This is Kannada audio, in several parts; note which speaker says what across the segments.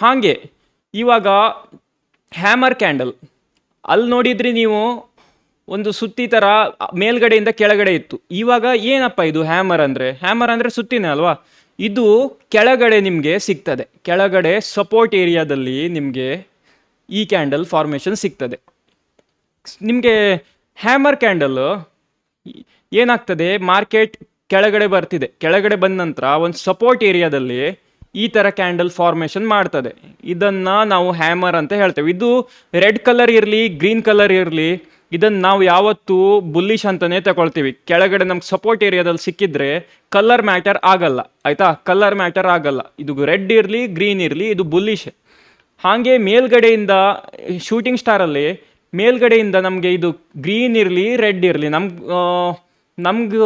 Speaker 1: ಹಾಗೆ ಇವಾಗ ಹ್ಯಾಮರ್ ಕ್ಯಾಂಡಲ್ ಅಲ್ಲಿ ನೋಡಿದ್ರಿ ನೀವು ಒಂದು ಸುತ್ತಿ ಥರ ಮೇಲ್ಗಡೆಯಿಂದ ಕೆಳಗಡೆ ಇತ್ತು. ಇವಾಗ ಏನಪ್ಪ ಇದು ಹ್ಯಾಮರ್ ಅಂದರೆ ಸುತ್ತಿನೇ ಅಲ್ವಾ. ಇದು ಕೆಳಗಡೆ ನಿಮಗೆ ಸಿಗ್ತದೆ, ಕೆಳಗಡೆ ಸಪೋರ್ಟ್ ಏರಿಯಾದಲ್ಲಿ ನಿಮಗೆ ಈ ಕ್ಯಾಂಡಲ್ ಫಾರ್ಮೇಷನ್ ಸಿಗ್ತದೆ ನಿಮಗೆ. ಹ್ಯಾಮರ್ ಕ್ಯಾಂಡಲ್ ಏನಾಗ್ತದೆ, ಮಾರ್ಕೆಟ್ ಕೆಳಗಡೆ ಬರ್ತಿದೆ, ಕೆಳಗಡೆ ಬಂದ ನಂತರ ಒಂದು ಸಪೋರ್ಟ್ ಏರಿಯಾದಲ್ಲಿ ಈ ಥರ ಕ್ಯಾಂಡಲ್ ಫಾರ್ಮೇಷನ್ ಮಾಡ್ತದೆ. ಇದನ್ನು ನಾವು ಹ್ಯಾಮರ್ ಅಂತ ಹೇಳ್ತೇವೆ. ಇದು ರೆಡ್ ಕಲರ್ ಇರಲಿ ಗ್ರೀನ್ ಕಲರ್ ಇರಲಿ, ಇದನ್ನು ನಾವು ಯಾವತ್ತೂ ಬುಲ್ಲಿಶ್ ಅಂತಲೇ ತಗೊಳ್ತೀವಿ. ಕೆಳಗಡೆ ನಮ್ಗೆ ಸಪೋರ್ಟ್ ಏರಿಯಾದಲ್ಲಿ ಸಿಕ್ಕಿದ್ರೆ ಕಲರ್ ಮ್ಯಾಟರ್ ಆಗಲ್ಲ, ಆಯಿತಾ, ಕಲರ್ ಮ್ಯಾಟರ್ ಆಗಲ್ಲ. ಇದು ರೆಡ್ ಇರಲಿ ಗ್ರೀನ್ ಇರಲಿ, ಇದು ಬುಲ್ಲಿಶ್. ಹಾಗೆ ಮೇಲ್ಗಡೆಯಿಂದ ಶೂಟಿಂಗ್ ಸ್ಟಾರಲ್ಲಿ ಮೇಲ್ಗಡೆಯಿಂದ ನಮಗೆ ಇದು ಗ್ರೀನ್ ಇರಲಿ ರೆಡ್ ಇರಲಿ, ನಮ್ಗೆ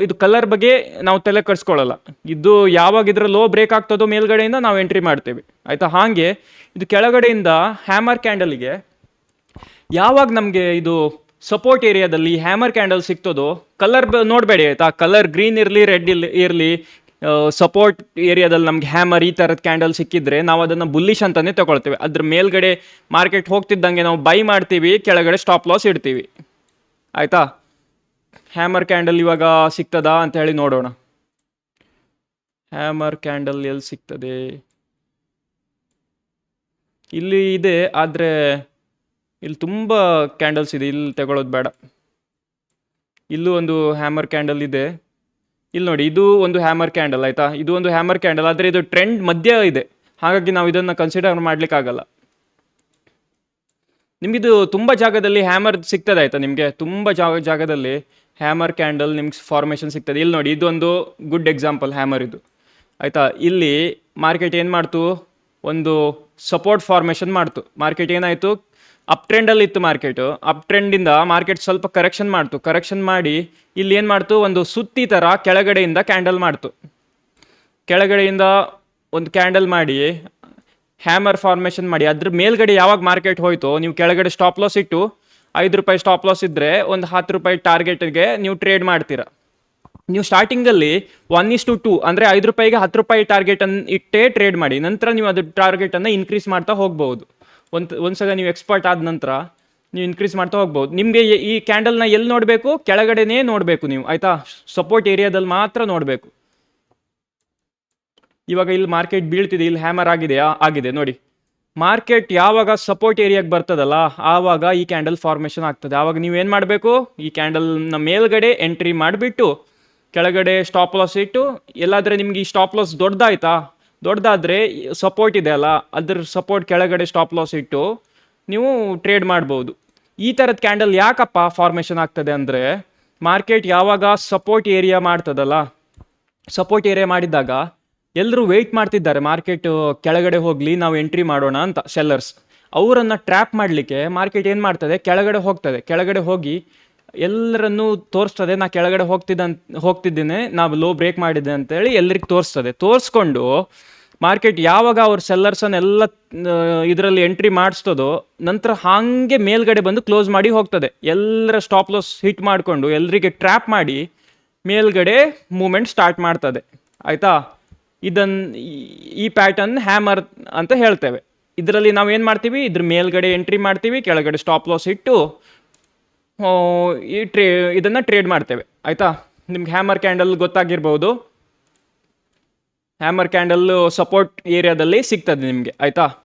Speaker 1: ಇದು ಕಲರ್ ಬಗ್ಗೆ ನಾವು ತಲೆ ಕೆಡಿಸ್ಕೊಳ್ಳಲ್ಲ. ಇದು ಯಾವಾಗ ಇದರ ಲೋ ಬ್ರೇಕ್ ಆಗ್ತದೋ ಮೇಲ್ಗಡೆಯಿಂದ ನಾವು ಎಂಟ್ರಿ ಮಾಡ್ತೇವೆ, ಆಯಿತಾ. ಹಾಗೆ ಇದು ಕೆಳಗಡೆಯಿಂದ ಹ್ಯಾಮರ್ ಕ್ಯಾಂಡಲ್ಗೆ ಯಾವಾಗ ನಮಗೆ ಇದು ಸಪೋರ್ಟ್ ಏರಿಯಾದಲ್ಲಿ ಹ್ಯಾಮರ್ ಕ್ಯಾಂಡಲ್ ಸಿಗ್ತದೋ, ಕಲರ್ ನೋಡಬೇಡಿ ಆಯಿತಾ, ಕಲರ್ ಗ್ರೀನ್ ಇರಲಿ ರೆಡ್ ಇರಲಿ, ಸಪೋರ್ಟ್ ಏರಿಯಾದಲ್ಲಿ ನಮ್ಗೆ ಹ್ಯಾಮರ್ ಈ ಥರದ ಕ್ಯಾಂಡಲ್ ಸಿಕ್ಕಿದ್ರೆ ನಾವು ಅದನ್ನು ಬುಲ್ಲಿಶ್ ಅಂತಲೇ ತಗೊಳ್ತೇವೆ. ಅದ್ರ ಮೇಲ್ಗಡೆ ಮಾರ್ಕೆಟ್ ಹೋಗ್ತಿದ್ದಂಗೆ ನಾವು ಬೈ ಮಾಡ್ತೀವಿ, ಕೆಳಗಡೆ ಸ್ಟಾಪ್ ಲಾಸ್ ಇಡ್ತೀವಿ, ಆಯಿತಾ. ಹ್ಯಾಮರ್ ಕ್ಯಾಂಡಲ್ ಇವಾಗ ಸಿಗ್ತದಾ ಅಂತ ಹೇಳಿ ನೋಡೋಣ. ಹ್ಯಾಮರ್ ಕ್ಯಾಂಡಲ್ ಎಲ್ಲಿ ಸಿಗ್ತದೆ? ಇಲ್ಲಿ ಇದೆ, ಆದರೆ ಇಲ್ಲಿ ತುಂಬ ಕ್ಯಾಂಡಲ್ಸ್ ಇದೆ, ಇಲ್ಲಿ ತಗೊಳ್ಳೋದು ಬೇಡ. ಇಲ್ಲೂ ಒಂದು ಹ್ಯಾಮರ್ ಕ್ಯಾಂಡಲ್ ಇದೆ, ಇಲ್ಲಿ ನೋಡಿ, ಇದು ಒಂದು ಹ್ಯಾಮರ್ ಕ್ಯಾಂಡಲ್, ಆಯಿತಾ. ಇದು ಒಂದು ಹ್ಯಾಮರ್ ಕ್ಯಾಂಡಲ್, ಆದರೆ ಇದು ಟ್ರೆಂಡ್ ಮಧ್ಯ ಇದೆ, ಹಾಗಾಗಿ ನಾವು ಇದನ್ನು ಕನ್ಸಿಡರ್ ಮಾಡ್ಲಿಕ್ಕಾಗಲ್ಲ. ನಿಮಗಿದು ತುಂಬ ಜಾಗದಲ್ಲಿ ಹ್ಯಾಮರ್ ಸಿಗ್ತದೆ, ಆಯಿತಾ. ನಿಮಗೆ ತುಂಬ ಜಾಗದಲ್ಲಿ ಹ್ಯಾಮರ್ ಕ್ಯಾಂಡಲ್ ನಿಮ್ಗೆ ಫಾರ್ಮೇಷನ್ ಸಿಗ್ತದೆ. ಇಲ್ಲಿ ನೋಡಿ, ಇದೊಂದು ಗುಡ್ ಎಕ್ಸಾಂಪಲ್ ಹ್ಯಾಮರ್ ಇದು, ಆಯಿತಾ. ಇಲ್ಲಿ ಮಾರ್ಕೆಟ್ ಏನು ಮಾಡ್ತು, ಒಂದು ಸಪೋರ್ಟ್ ಫಾರ್ಮೇಷನ್ ಮಾಡ್ತು. ಮಾರ್ಕೆಟ್ ಏನಾಯಿತು, ಅಪ್ ಟ್ರೆಂಡಲ್ಲಿ ಇತ್ತು ಮಾರ್ಕೆಟು. ಅಪ್ ಟ್ರೆಂಡಿಂದ ಮಾರ್ಕೆಟ್ ಸ್ವಲ್ಪ ಕರೆಕ್ಷನ್ ಮಾಡ್ತು, ಕರೆಕ್ಷನ್ ಮಾಡಿ ಇಲ್ಲಿ ಏನು ಮಾಡ್ತು, ಒಂದು ಸುತ್ತಿ ಥರ ಕೆಳಗಡೆಯಿಂದ ಕ್ಯಾಂಡಲ್ ಮಾಡ್ತು. ಕೆಳಗಡೆಯಿಂದ ಒಂದು ಕ್ಯಾಂಡಲ್ ಮಾಡಿ ಹ್ಯಾಮರ್ ಫಾರ್ಮೇಷನ್ ಮಾಡಿ ಅದ್ರ ಮೇಲ್ಗಡೆ ಯಾವಾಗ ಮಾರ್ಕೆಟ್ ಹೋಯ್ತು, ನೀವು ಕೆಳಗಡೆ ಸ್ಟಾಪ್ ಲಾಸ್ ಇಟ್ಟು ₹5 ಸ್ಟಾಪ್ ಲಾಸ್ ಇದ್ದರೆ ಒಂದು ₹10 ಟಾರ್ಗೆಟ್ಗೆ ನೀವು ಟ್ರೇಡ್ ಮಾಡ್ತೀರಾ. ನೀವು ಸ್ಟಾರ್ಟಿಂಗಲ್ಲಿ 1:2 ಅಂದರೆ ₹5ಗೆ ₹10 ಟಾರ್ಗೆಟನ್ನು ಇಟ್ಟೇ ಟ್ರೇಡ್ ಮಾಡಿ. ನಂತರ ನೀವು ಅದು ಟಾರ್ಗೆಟನ್ನು ಇನ್ಕ್ರೀಸ್ ಮಾಡ್ತಾ ಹೋಗ್ಬೋದು. ಒಂದ್ಸಲ ನೀವು ಎಕ್ಸ್ಪರ್ಟ್ ಆದ ನಂತರ ನೀವು ಇನ್ಕ್ರೀಸ್ ಮಾಡ್ತಾ ಹೋಗ್ಬೋದು. ನಿಮಗೆ ಈ ಕ್ಯಾಂಡಲ್ನ ಎಲ್ಲಿ ನೋಡಬೇಕು, ಕೆಳಗಡೆನೇ ನೋಡಬೇಕು ನೀವು, ಆಯಿತಾ. ಸಪೋರ್ಟ್ ಏರಿಯಾದಲ್ಲಿ ಮಾತ್ರ ನೋಡಬೇಕು. ಇವಾಗ ಇಲ್ಲಿ ಮಾರ್ಕೆಟ್ ಬೀಳ್ತಿದೆ, ಇಲ್ಲಿ ಹ್ಯಾಮರ್ ಆಗಿದೆ ನೋಡಿ. ಮಾರ್ಕೆಟ್ ಯಾವಾಗ ಸಪೋರ್ಟ್ ಏರಿಯಾಗೆ ಬರ್ತದಲ್ಲ, ಆವಾಗ ಈ ಕ್ಯಾಂಡಲ್ ಫಾರ್ಮೇಷನ್ ಆಗ್ತದೆ. ಆವಾಗ ನೀವೇನು ಮಾಡಬೇಕು, ಈ ಕ್ಯಾಂಡಲ್ನ ಮೇಲ್ಗಡೆ ಎಂಟ್ರಿ ಮಾಡಿಬಿಟ್ಟು ಕೆಳಗಡೆ ಸ್ಟಾಪ್ ಲಾಸ್ ಇಟ್ಟು, ಎಲ್ಲಾದರೆ ನಿಮ್ಗೆ ಈ ಸ್ಟಾಪ್ ಲಾಸ್ ದೊಡ್ಡದಾದರೆ ಸಪೋರ್ಟ್ ಇದೆ ಅಲ್ಲ, ಅದ್ರ ಸಪೋರ್ಟ್ ಕೆಳಗಡೆ ಸ್ಟಾಪ್ ಲಾಸ್ ಇಟ್ಟು ನೀವು ಟ್ರೇಡ್ ಮಾಡ್ಬೋದು. ಈ ಥರದ ಕ್ಯಾಂಡಲ್ ಯಾಕಪ್ಪ ಫಾರ್ಮೇಷನ್ ಆಗ್ತದೆ ಅಂದರೆ, ಮಾರ್ಕೆಟ್ ಯಾವಾಗ ಸಪೋರ್ಟ್ ಏರಿಯಾ ಮಾಡ್ತದಲ್ಲ, ಸಪೋರ್ಟ್ ಏರಿಯಾ ಮಾಡಿದಾಗ ಎಲ್ಲರೂ ವೆಯ್ಟ್ ಮಾಡ್ತಿದ್ದಾರೆ ಮಾರ್ಕೆಟ್ ಕೆಳಗಡೆ ಹೋಗಲಿ ನಾವು ಎಂಟ್ರಿ ಮಾಡೋಣ ಅಂತ. ಸೆಲ್ಲರ್ಸ್ ಅವರನ್ನು ಟ್ರ್ಯಾಪ್ ಮಾಡಲಿಕ್ಕೆ ಮಾರ್ಕೆಟ್ ಏನು ಮಾಡ್ತದೆ, ಕೆಳಗಡೆ ಹೋಗ್ತದೆ. ಕೆಳಗಡೆ ಹೋಗಿ ಎಲ್ಲರನ್ನೂ ತೋರಿಸ್ತದೆ, ನಾ ಕೆಳಗಡೆ ಹೋಗ್ತಿದ್ದೇನೆ, ನಾವು ಲೋ ಬ್ರೇಕ್ ಮಾಡಿದ್ದೆ ಅಂತೇಳಿ ಎಲ್ಲರಿಗೆ ತೋರಿಸ್ಕೊಂಡು ಮಾರ್ಕೆಟ್ ಯಾವಾಗ ಅವ್ರ ಸೆಲ್ಲರ್ಸನ್ನೆಲ್ಲ ಇದರಲ್ಲಿ ಎಂಟ್ರಿ ಮಾಡಿಸ್ತದೋ, ನಂತರ ಹಾಗೆ ಮೇಲ್ಗಡೆ ಬಂದು ಕ್ಲೋಸ್ ಮಾಡಿ ಹೋಗ್ತದೆ. ಎಲ್ಲರ ಸ್ಟಾಪ್ ಲಾಸ್ ಹಿಟ್ ಮಾಡಿಕೊಂಡು ಎಲ್ಲರಿಗೆ ಟ್ರ್ಯಾಪ್ ಮಾಡಿ ಮೇಲ್ಗಡೆ ಮೂಮೆಂಟ್ ಸ್ಟಾರ್ಟ್ ಮಾಡ್ತದೆ, ಆಯಿತಾ. ಈ ಪ್ಯಾಟರ್ನ್ ಹ್ಯಾಮರ್ ಅಂತ ಹೇಳ್ತೇವೆ. ಇದರಲ್ಲಿ ನಾವು ಏನು ಮಾಡ್ತೀವಿ, ಇದ್ರ ಮೇಲ್ಗಡೆ ಎಂಟ್ರಿ ಮಾಡ್ತೀವಿ, ಕೆಳಗಡೆ ಸ್ಟಾಪ್ ಲಾಸ್ ಇಟ್ಟು ಇದನ್ನು ಟ್ರೇಡ್ ಮಾಡ್ತೇವೆ, ಆಯಿತಾ. ನಿಮ್ಗೆ ಹ್ಯಾಮರ್ ಕ್ಯಾಂಡಲ್ ಗೊತ್ತಾಗಿರ್ಬೋದು. ಹ್ಯಾಮರ್ ಕ್ಯಾಂಡಲ್ ಸಪೋರ್ಟ್ ಏರಿಯಾದಲ್ಲಿ ಸಿಗ್ತದೆ ನಿಮಗೆ, ಆಯಿತಾ.